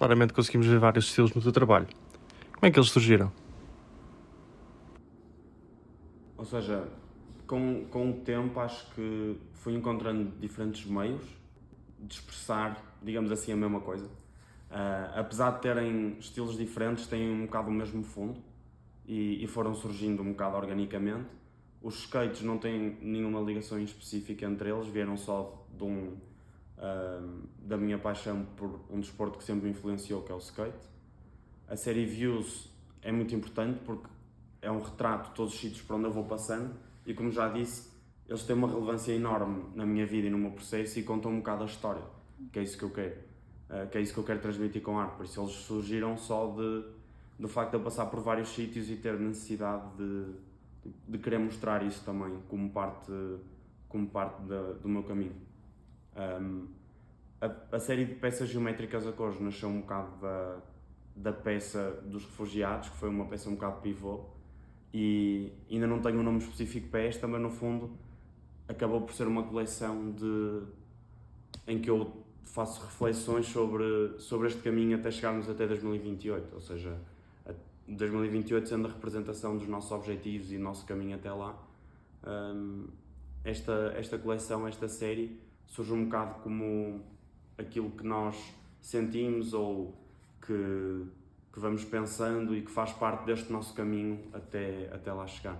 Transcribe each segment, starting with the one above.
Claramente conseguimos ver vários estilos no teu trabalho. Como é que eles surgiram? Ou seja, com o tempo acho que fui encontrando diferentes meios de expressar, digamos assim, a mesma coisa. Apesar de terem estilos diferentes, têm um bocado o mesmo fundo e foram surgindo um bocado organicamente. Os skates não têm nenhuma ligação específica entre eles, vieram só da minha paixão por um desporto que sempre me influenciou, que é o skate. A série Views é muito importante porque é um retrato de todos os sítios por onde eu vou passando e, como já disse, eles têm uma relevância enorme na minha vida e no meu processo e contam um bocado a história, que é isso que eu quero, que é isso que eu quero transmitir com a arte. Por isso eles surgiram só do facto de eu passar por vários sítios e ter necessidade de querer mostrar isso também como parte do meu caminho. A série de peças geométricas a cores nasceu um bocado da peça dos refugiados, que foi uma peça um bocado pivô, e ainda não tenho um nome específico para esta, mas no fundo acabou por ser uma coleção em que eu faço reflexões sobre este caminho até chegarmos até 2028, ou seja, 2028 sendo a representação dos nossos objetivos e do nosso caminho até lá. Esta coleção, esta série, surge um bocado como aquilo que nós sentimos ou que vamos pensando e que faz parte deste nosso caminho até lá chegar.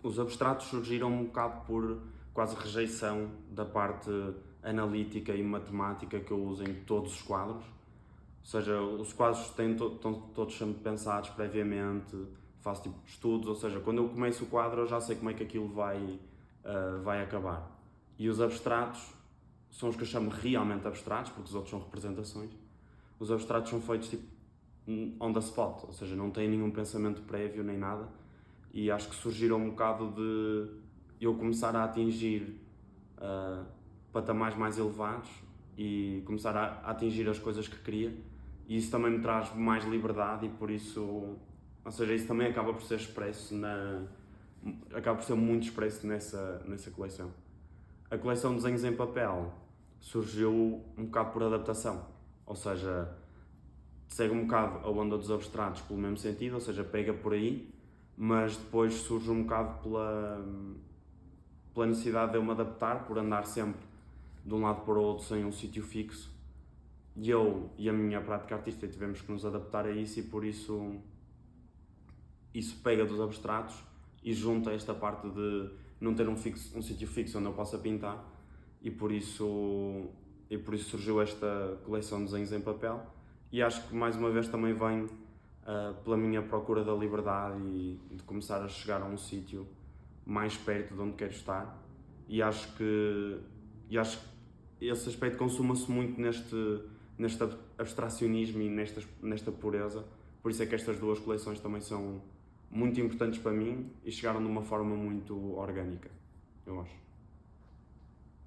Os abstratos surgiram um bocado por quase rejeição da parte analítica e matemática que eu uso em todos os quadros. Ou seja, os quadros estão todos sempre pensados previamente, faço tipo estudos, ou seja, quando eu começo o quadro eu já sei como é que aquilo vai acabar. E os abstratos são os que eu chamo realmente abstratos, porque os outros são representações. Os abstratos são feitos tipo on the spot, ou seja, não têm nenhum pensamento prévio nem nada, e acho que surgiram um bocado de eu começar a atingir patamares mais elevados e começar a atingir as coisas que queria, e isso também me traz mais liberdade e por isso, ou seja, isso também acaba por ser expresso acaba por ser muito expresso nessa coleção. A coleção de desenhos em papel surgiu um bocado por adaptação, ou seja, segue um bocado a onda dos abstratos pelo mesmo sentido, ou seja, pega por aí, mas depois surge um bocado pela necessidade de eu me adaptar, por andar sempre de um lado para o outro sem um sítio fixo. E eu e a minha prática artística tivemos que nos adaptar a isso e por isso pega dos abstratos e junta esta parte de não ter um sítio fixo onde eu possa pintar e por isso surgiu esta coleção de desenhos em papel, e acho que mais uma vez também vem pela minha procura da liberdade e de começar a chegar a um sítio mais perto de onde quero estar, e acho que esse aspecto consuma-se muito neste abstracionismo e nesta pureza, por isso é que estas duas coleções também são muito importantes para mim e chegaram de uma forma muito orgânica, eu acho.